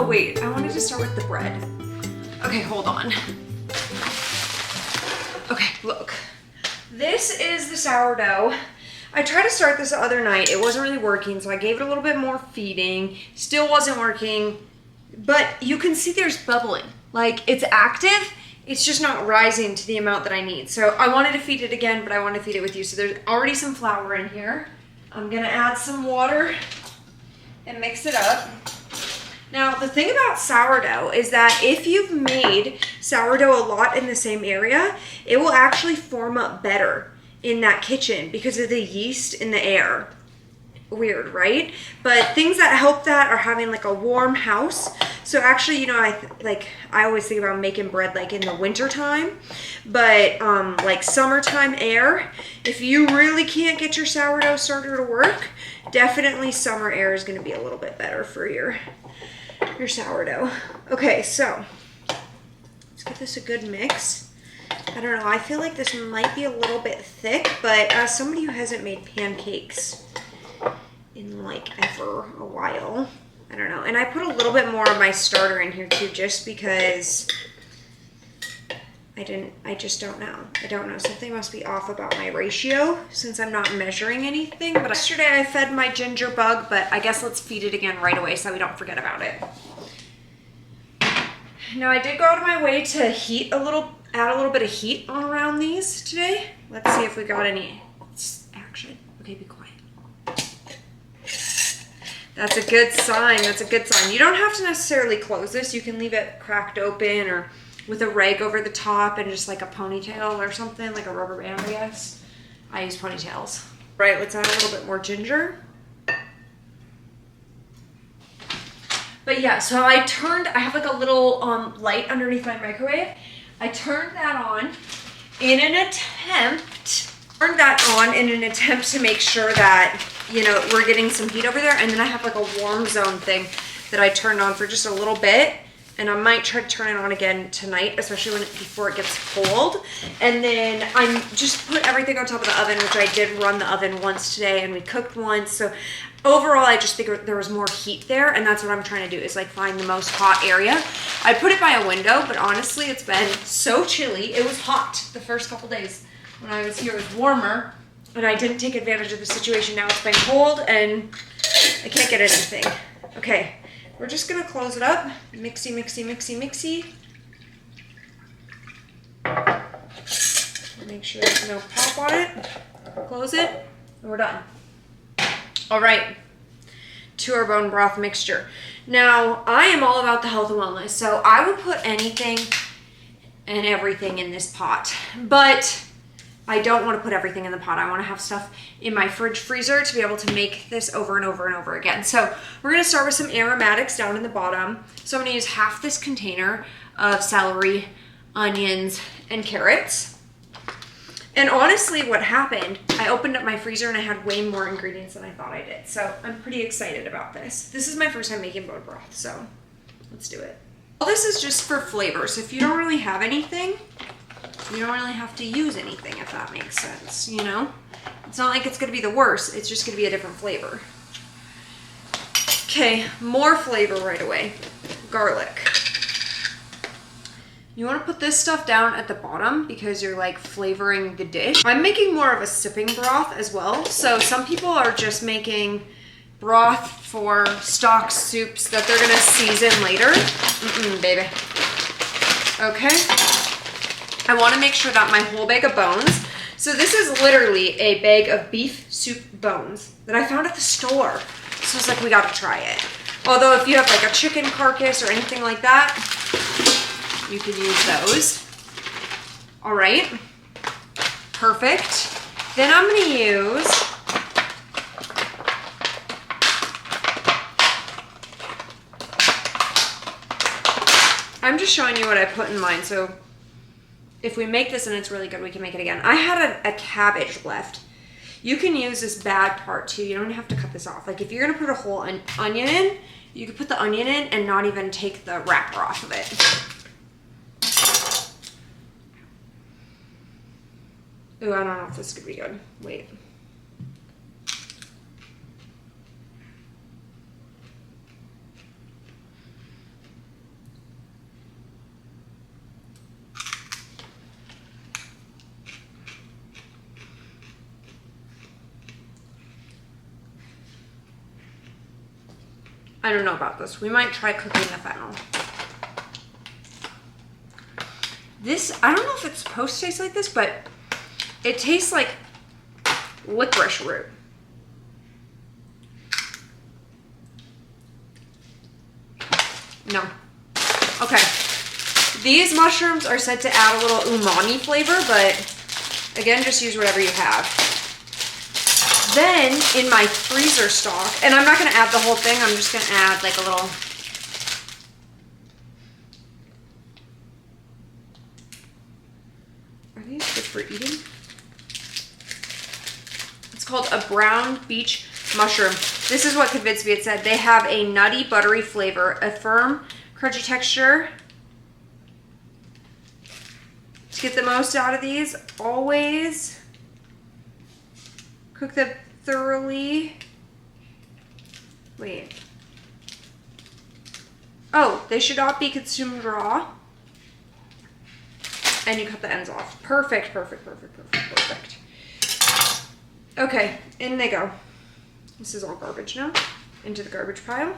Oh wait, I wanted to start with the bread. Okay, hold on. Okay, look. This is the sourdough. I tried to start this the other night. It wasn't really working, so I gave it a little bit more feeding. Still wasn't working, but you can see there's bubbling. Like, it's active, it's just not rising to the amount that I need. So I wanted to feed it again, but I want to feed it with you. So there's already some flour in here. I'm gonna add some water and mix it up. Now, the thing about sourdough is that if you've made sourdough a lot in the same area, it will actually form up better in that kitchen because of the yeast in the air. Weird, right? But things that help that are having like a warm house. So actually, you know, I always think about making bread like in the winter time, but like summertime air, if you really can't get your sourdough starter to work, definitely summer air is going to be a little bit better for your sourdough. Okay, so let's give this a good mix. I don't know, I feel like this might be a little bit thick, but as somebody who hasn't made pancakes in like ever a while, I don't know. And I put a little bit more of my starter in here too, just because I just don't know. I don't know, something must be off about my ratio since I'm not measuring anything. But yesterday I fed my ginger bug, but I guess let's feed it again right away so we don't forget about it. Now I did go out of my way to add a little bit of heat on around these today. Let's see if we got any action. Okay, be quiet. That's a good sign. That's a good sign. You don't have to necessarily close this. You can leave it cracked open or with a rag over the top and just like a ponytail or something, like a rubber band, I guess. I use ponytails. Right, let's add a little bit more ginger. But yeah, so I have like a little light underneath my microwave. I turned that on in an attempt to make sure that, you know, we're getting some heat over there. And then I have like a warm zone thing that I turned on for just a little bit. And I might try to turn it on again tonight, especially before it gets cold. And then I just put everything on top of the oven, which I did run the oven once today and we cooked once. So overall, I just think there was more heat there, and that's what I'm trying to do, is like find the most hot area. I put it by a window, but honestly, it's been so chilly. It was hot the first couple days when I was here. It was warmer, and I didn't take advantage of the situation. Now it's been cold, and I can't get anything. Okay, we're just gonna close it up. Mixy, mixy, mixy, mixy. Make sure there's no pop on it. Close it, and we're done. All right, to our bone broth mixture. Now, I am all about the health and wellness, so I would put anything and everything in this pot, but I don't want to put everything in the pot. I want to have stuff in my freezer to be able to make this over and over and over again. So we're going to start with some aromatics down in the bottom. So I'm going to use half this container of celery, onions, and carrots. And honestly, what happened, I opened up my freezer and I had way more ingredients than I thought I did. So I'm pretty excited about this. This is my first time making bone broth, so let's do it. All this is just for flavor. So if you don't really have anything, you don't really have to use anything, if that makes sense, you know? It's not like it's gonna be the worst, it's just gonna be a different flavor. Okay, more flavor right away. Garlic. You want to put this stuff down at the bottom because you're like flavoring the dish. I'm making more of a sipping broth as well. So some people are just making broth for stock soups that they're gonna season later. Baby. Okay. I want to make sure that my whole bag of bones. So this is literally a bag of beef soup bones that I found at the store. So it's like, we got to try it. Although if you have like a chicken carcass or anything like that, you can use those. All right, perfect. Then I'm gonna use I'm just showing you what I put in mine. So if we make this and it's really good, we can make it again. I had a cabbage left. You can use this bad part too. You don't have to cut this off. Like if you're gonna put a whole onion in, you could put the onion in and not even take the wrapper off of it. Ooh, I don't know if this could be good. Wait. I don't know about this. We might try cooking the fennel. This, I don't know if it's supposed to taste like this, but it tastes like licorice root. No. Okay. These mushrooms are said to add a little umami flavor, but again, just use whatever you have. Then in my freezer stock, and I'm not going to add the whole thing, I'm just going to add like a little. Are these good for eating? It's called a brown beach mushroom. This is what convinced me. It said they have a nutty, buttery flavor, a firm, crunchy texture. To get the most out of these, always cook them thoroughly. Wait. Oh, they should not be consumed raw. And you cut the ends off. Perfect, perfect, perfect, perfect, perfect. Okay, in they go. This is all garbage now. Into the garbage pile.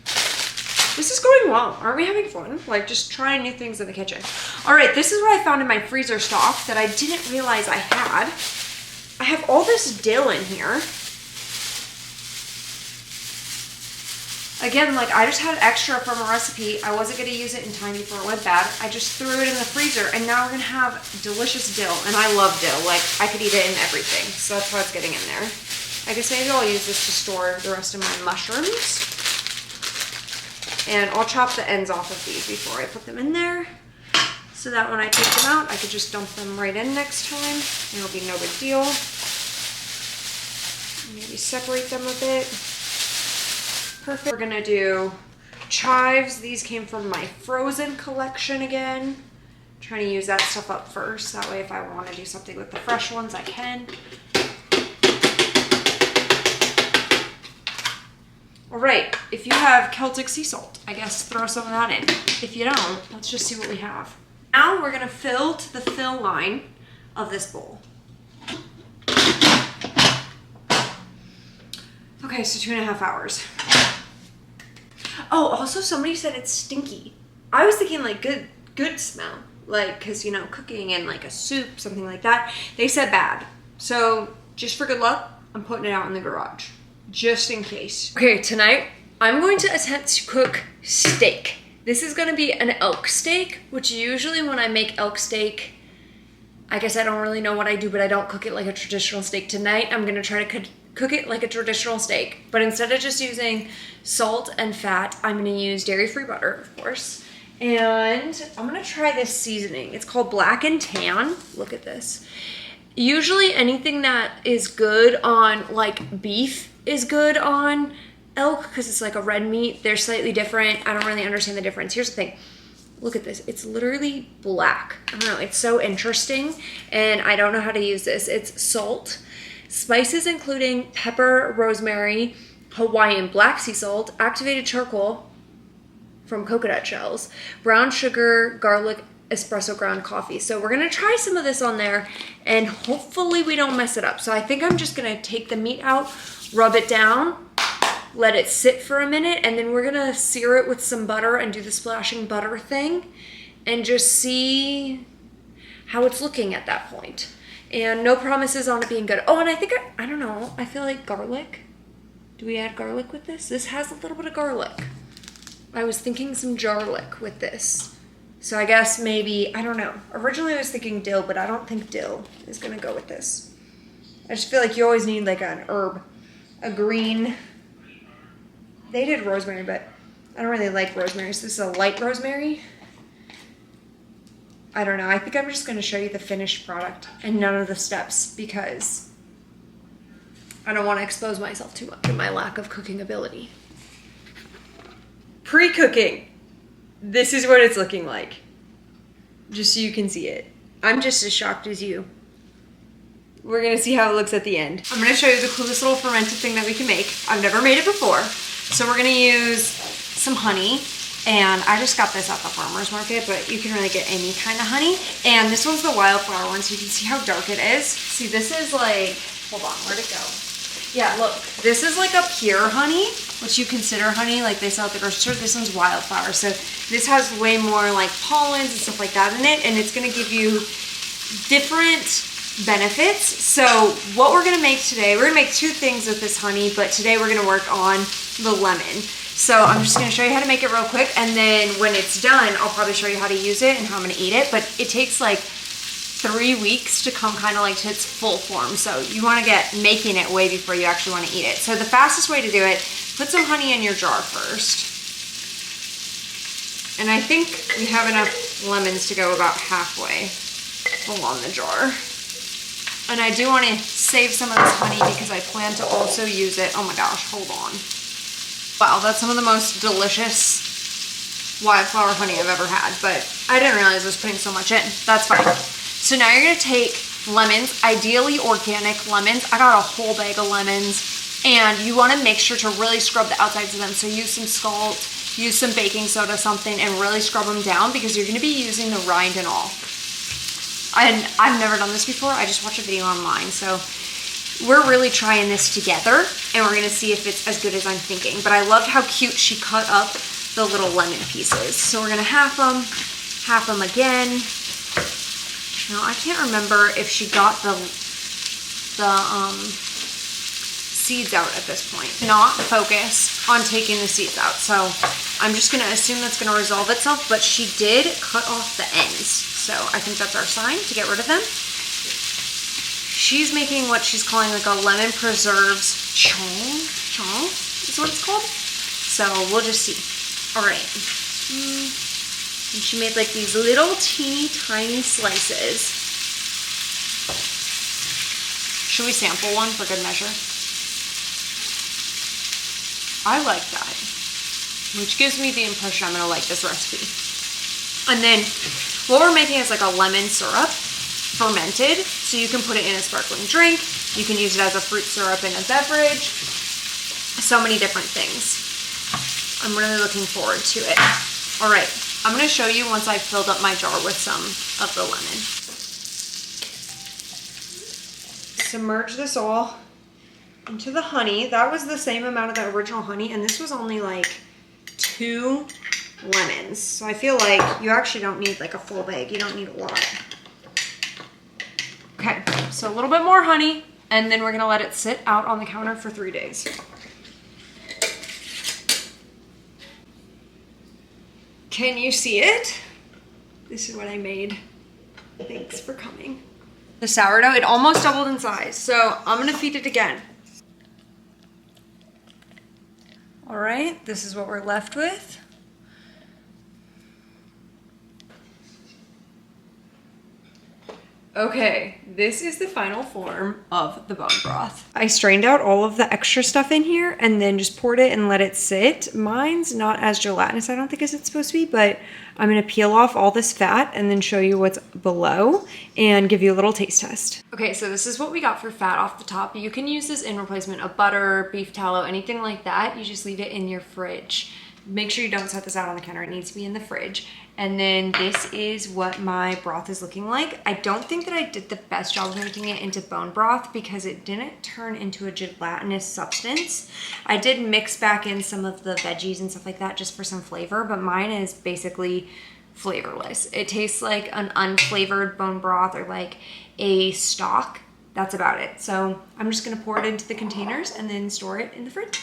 This is going well. Aren't we having fun? Like just trying new things in the kitchen. All right, this is what I found in my freezer stock that I didn't realize I had. I have all this dill in here. Again, like I just had extra from a recipe. I wasn't gonna use it in time before it went bad. I just threw it in the freezer and now we're gonna have delicious dill. And I love dill, like I could eat it in everything. So that's how it's getting in there. I guess maybe I'll use this to store the rest of my mushrooms. And I'll chop the ends off of these before I put them in there. So that when I take them out, I could just dump them right in next time. It'll be no big deal. Maybe separate them a bit. Perfect. We're gonna do chives. These came from my frozen collection again. I'm trying to use that stuff up first. That way if I want to do something with the fresh ones, I can. All right, if you have Celtic sea salt, I guess throw some of that in. If you don't, let's just see what we have. Now we're gonna fill to the fill line of this bowl. Okay, so 2.5 hours. Oh, also somebody said it's stinky. I was thinking like good smell, like, cause you know, cooking in like a soup, something like that. They said bad. So just for good luck, I'm putting it out in the garage. Just in case. Okay, tonight I'm going to attempt to cook steak. This is gonna be an elk steak, which usually when I make elk steak, I guess I don't really know what I do, but I don't cook it like a traditional steak. Tonight, I'm gonna try to cook it like a traditional steak, but instead of just using salt and fat, I'm gonna use dairy-free butter, of course. And I'm gonna try this seasoning. It's called Black and Tan. Look at this. Usually anything that is good on like beef is good on elk because it's like a red meat. They're slightly different. I don't really understand the difference. Here's the thing. Look at this. It's literally black. I don't know. It's so interesting and I don't know how to use this. It's salt, spices including pepper, rosemary, Hawaiian black sea salt, activated charcoal from coconut shells, brown sugar, garlic, espresso ground coffee. So we're gonna try some of this on there and hopefully we don't mess it up. So I think I'm just gonna take the meat out, rub it down, let it sit for a minute, and then we're gonna sear it with some butter and do the splashing butter thing and just see how it's looking at that point. And no promises on it being good. Oh, and I think, I don't know, I feel like garlic. Do we add garlic with this? This has a little bit of garlic. I was thinking some garlic with this. So I guess maybe, I don't know. Originally I was thinking dill, but I don't think dill is gonna go with this. I just feel like you always need like an herb, a green. They did rosemary, but I don't really like rosemary. So this is a light rosemary. I don't know. I think I'm just gonna show you the finished product and none of the steps because I don't wanna expose myself too much in my lack of cooking ability. Pre-cooking. This is what it's looking like. Just so you can see it. I'm just as shocked as you. We're gonna see how it looks at the end. I'm gonna show you the coolest little fermented thing that we can make. I've never made it before. So we're gonna use some honey. And I just got this at the farmer's market, but you can really get any kind of honey. And this one's the wildflower one, so you can see how dark it is. See, this is like, hold on, where'd it go? Yeah, look, this is like a pure honey, which you consider honey, like they sell at the grocery store. This one's wildflower, so this has way more like pollens and stuff like that in it, and it's gonna give you different benefits. So what we're gonna make today, we're gonna make two things with this honey, but today we're gonna work on the lemon. So I'm just gonna show you how to make it real quick, and then when it's done, I'll probably show you how to use it and how I'm gonna eat it, but it takes like 3 weeks to come kind of like to its full form. So you want to get making it way before you actually want to eat it. So the fastest way to do it, put some honey in your jar first. And I think we have enough lemons to go about halfway along the jar. And I do want to save some of this honey because I plan to also use it. Oh my gosh, hold on. Wow, that's some of the most delicious wildflower honey I've ever had, but I didn't realize I was putting so much in. That's fine. So now you're gonna take lemons, ideally organic lemons. I got a whole bag of lemons, and you wanna make sure to really scrub the outsides of them. So use some salt, use some baking soda, something, and really scrub them down because you're gonna be using the rind and all. And I've never done this before. I just watched a video online. So we're really trying this together, and we're gonna see if it's as good as I'm thinking. But I loved how cute she cut up the little lemon pieces. So we're gonna half them again. Now, I can't remember if she got the seeds out at this point. Not focus on taking the seeds out. So I'm just gonna assume that's gonna resolve itself, but she did cut off the ends. So I think that's our sign to get rid of them. She's making what she's calling like a lemon preserves chong is what it's called. So we'll just see. All right. And she made like these little teeny tiny slices. Should we sample one for good measure? I like that, which gives me the impression I'm gonna like this recipe. And then what we're making is like a lemon syrup, fermented, so you can put it in a sparkling drink. You can use it as a fruit syrup in a beverage. So many different things. I'm really looking forward to it. All right. I'm going to show you once I've filled up my jar with some of the lemon. Submerge this all into the honey. That was the same amount of the original honey, and this was only like 2 lemons. So I feel like you actually don't need like a full bag. You don't need a lot. Okay, so a little bit more honey, and then we're going to let it sit out on the counter for 3 days. Can you see it? This is what I made. Thanks for coming. The sourdough, it almost doubled in size, so I'm gonna feed it again. All right, this is what we're left with. Okay, this is the final form of the bone broth. I strained out all of the extra stuff in here and then just poured it and let it sit. Mine's not as gelatinous, I don't think, as it's supposed to be, but I'm gonna peel off all this fat and then show you what's below and give you a little taste test. Okay, so this is what we got for fat off the top. You can use this in replacement of butter, beef tallow, anything like that. You just leave it in your fridge. Make sure you don't set this out on the counter. It needs to be in the fridge. And then this is what my broth is looking like. I don't think that I did the best job of making it into bone broth because it didn't turn into a gelatinous substance. I did mix back in some of the veggies and stuff like that just for some flavor, but mine is basically flavorless. It tastes like an unflavored bone broth or like a stock. That's about it. So I'm just gonna pour it into the containers and then store it in the fridge.